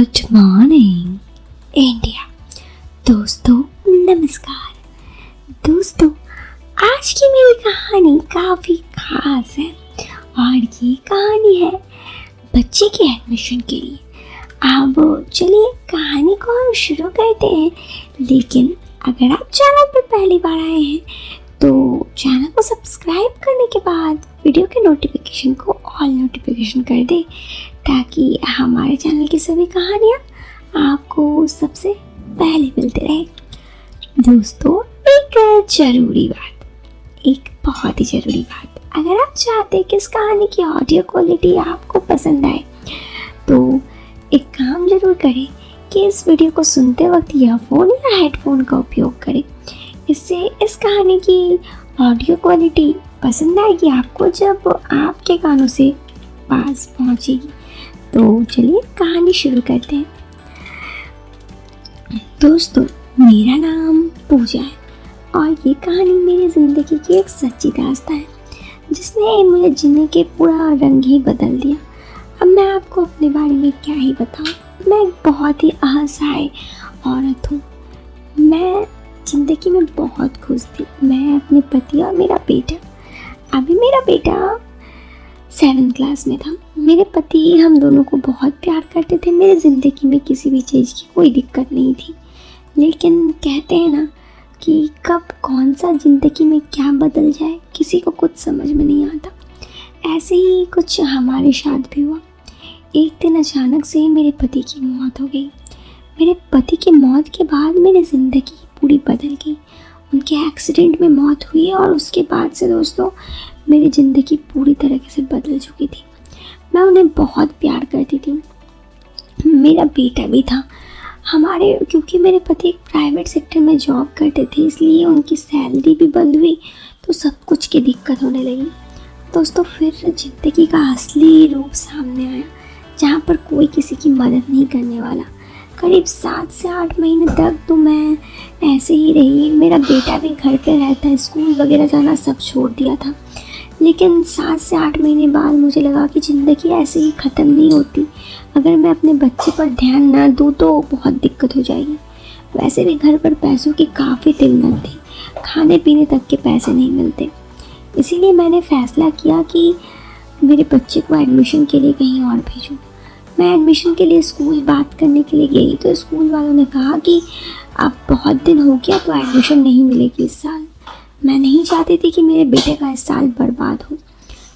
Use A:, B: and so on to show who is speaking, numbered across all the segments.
A: Good morning India. दोस्तों नमस्कार। दोस्तों आज की मेरी कहानी काफ़ी खास है और ये कहानी है बच्चे के एडमिशन के लिए। अब चलिए कहानी को हम शुरू करते हैं, लेकिन अगर आप चैनल पर पहली बार आए हैं तो चैनल को सब्सक्राइब करने के बाद वीडियो के नोटिफिकेशन को ऑल नोटिफिकेशन कर दें, ताकि हमारे चैनल की सभी कहानियाँ आपको सबसे पहले मिलते रहे। दोस्तों एक बहुत ही ज़रूरी बात, अगर आप चाहते हैं कि इस कहानी की ऑडियो क्वालिटी आपको पसंद आए तो एक काम ज़रूर करें कि इस वीडियो को सुनते वक्त ईयरफोन या हेडफोन का उपयोग करें। इससे इस कहानी की ऑडियो क्वालिटी पसंद आएगी आपको जब आपके कानों से पास पहुंचेगी। तो चलिए कहानी शुरू करते हैं। दोस्तों मेरा नाम पूजा है और ये कहानी मेरी ज़िंदगी की एक सच्ची दास्तान है जिसने मुझे जीने के पूरा रंग ही बदल दिया। अब मैं आपको अपने बारे में क्या ही बताऊं। मैं एक बहुत ही असहाय औरत हूँ। मैं ज़िंदगी में बहुत खुश थी। मैं अपने पति और मेरा बेटा, अभी मेरा बेटा 7th क्लास में था। मेरे पति हम दोनों को बहुत प्यार करते थे। मेरे ज़िंदगी में किसी भी चीज़ की कोई दिक्कत नहीं थी, लेकिन कहते हैं ना कि कब कौन सा ज़िंदगी में क्या बदल जाए किसी को कुछ समझ में नहीं आता। ऐसे ही कुछ हमारे साथ भी हुआ। एक दिन अचानक से मेरे पति की मौत हो गई। मेरे पति की मौत के बाद मेरी ज़िंदगी पूरी बदल गई। उनके एक्सीडेंट में मौत हुई और उसके बाद से दोस्तों मेरी ज़िंदगी पूरी तरीके से बदल चुकी थी। मैं उन्हें बहुत प्यार करती थी। मेरा बेटा भी था। क्योंकि मेरे पति एक प्राइवेट सेक्टर में जॉब करते थे, इसलिए उनकी सैलरी भी बंद हुई तो सब कुछ की दिक्कत होने लगी। दोस्तों फिर ज़िंदगी का असली रूप सामने आया, जहाँ पर कोई किसी की मदद नहीं करने वाला। करीब 7 से 8 महीने तक तो मैं ऐसे ही रही। मेरा बेटा भी घर पे रहता है, स्कूल वगैरह जाना सब छोड़ दिया था। लेकिन 7 से 8 महीने बाद मुझे लगा कि ज़िंदगी ऐसे ही ख़त्म नहीं होती। अगर मैं अपने बच्चे पर ध्यान ना दूँ तो बहुत दिक्कत हो जाएगी। वैसे भी घर पर पैसों की काफ़ी किल्लत थी, खाने पीने तक के पैसे नहीं मिलते। इसीलिए मैंने फ़ैसला किया कि मेरे बच्चे को एडमिशन के लिए कहीं और भेजूँ। मैं एडमिशन के लिए स्कूल बात करने के लिए गई तो स्कूल वालों ने कहा कि अब बहुत दिन हो गया तो एडमिशन नहीं मिलेगी इस साल। मैं नहीं चाहती थी कि मेरे बेटे का इस साल बर्बाद हो,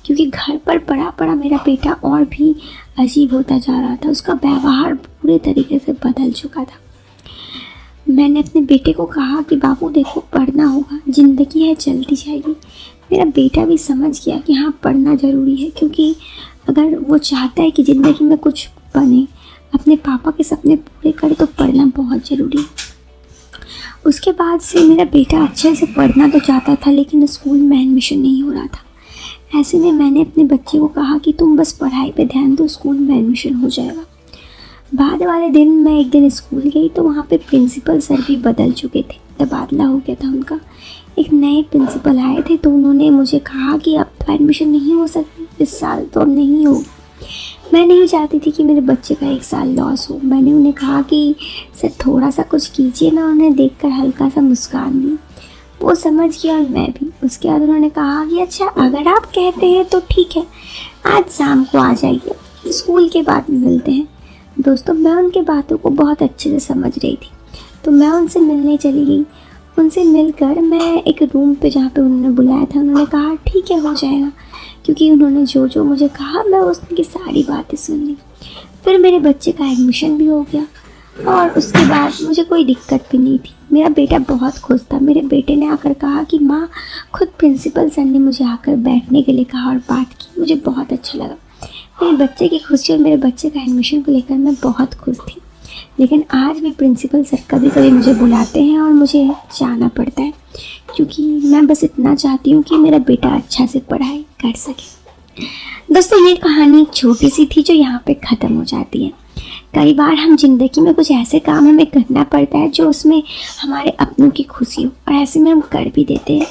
A: क्योंकि घर पर पड़ा मेरा बेटा और भी अजीब होता जा रहा था। उसका व्यवहार पूरे तरीके से बदल चुका था। मैंने अपने बेटे को कहा कि बाबू देखो, पढ़ना होगा, ज़िंदगी है चलती जाएगी। मेरा बेटा भी समझ गया कि हाँ पढ़ना ज़रूरी है, क्योंकि अगर वो चाहता है कि ज़िंदगी में कुछ बने, अपने पापा के सपने पूरे करे, तो पढ़ना बहुत ज़रूरी है। उसके बाद से मेरा बेटा अच्छे से पढ़ना तो चाहता था, लेकिन स्कूल में एडमिशन नहीं हो रहा था। ऐसे में मैंने अपने बच्चे को कहा कि तुम बस पढ़ाई पे ध्यान दो, स्कूल में एडमिशन हो जाएगा। बाद वाले दिन मैं एक दिन स्कूल गई तो वहाँ पे प्रिंसिपल सर भी बदल चुके थे, तबादला हो गया था उनका। एक नए प्रिंसिपल आए थे तो उन्होंने मुझे कहा कि अब तो एडमिशन नहीं हो सकती, इस साल तो अब नहीं हो। मैं नहीं चाहती थी कि मेरे बच्चे का 1 साल लॉस हो। मैंने उन्हें कहा कि सर थोड़ा सा कुछ कीजिए ना। उन्हें देखकर हल्का सा मुस्कान दी। वो समझ गया और मैं भी। उसके बाद उन्होंने कहा कि अच्छा अगर आप कहते हैं तो ठीक है, आज शाम को आ जाइए, स्कूल के बाद मिलते हैं। दोस्तों मैं उनके बातों को बहुत अच्छे से समझ रही थी, तो मैं उनसे मिलने चली गई। उनसे मिलकर मैं एक रूम पे, जहाँ पे उन्होंने बुलाया था, उन्होंने कहा ठीक है हो जाएगा, क्योंकि उन्होंने जो जो मुझे कहा मैं उसकी सारी बातें सुन ली। फिर मेरे बच्चे का एडमिशन भी हो गया और उसके बाद मुझे कोई दिक्कत भी नहीं थी। मेरा बेटा बहुत खुश था। मेरे बेटे ने आकर कहा कि माँ, खुद प्रिंसिपल सर ने मुझे आकर बैठने के लिए कहा और बात की। मुझे बहुत अच्छा लगा। मेरे बच्चे की खुशी और मेरे बच्चे का एडमिशन को लेकर मैं बहुत खुश थी। लेकिन आज भी प्रिंसिपल सर कभी कभी मुझे बुलाते हैं और मुझे जाना पड़ता है, क्योंकि मैं बस इतना चाहती हूँ कि मेरा बेटा अच्छा से पढ़ाई कर सके। दोस्तों ये कहानी एक छोटी सी थी जो यहाँ पे ख़त्म हो जाती है। कई बार हम जिंदगी में कुछ ऐसे काम हमें करना पड़ता है जो उसमें हमारे अपनों की खुशी हो, और ऐसे में हम कर भी देते हैं।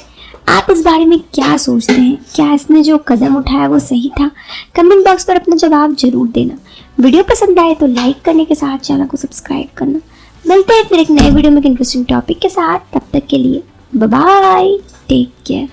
A: आप इस बारे में क्या सोचते हैं? क्या इसने जो कदम उठाया वो सही था? कमेंट बॉक्स पर अपना जवाब जरूर देना। वीडियो पसंद आए तो लाइक करने के साथ चैनल को सब्सक्राइब करना। मिलते हैं फिर एक नए वीडियो में एक इंटरेस्टिंग टॉपिक के साथ, तब तक के लिए बाय बाय, टेक केयर।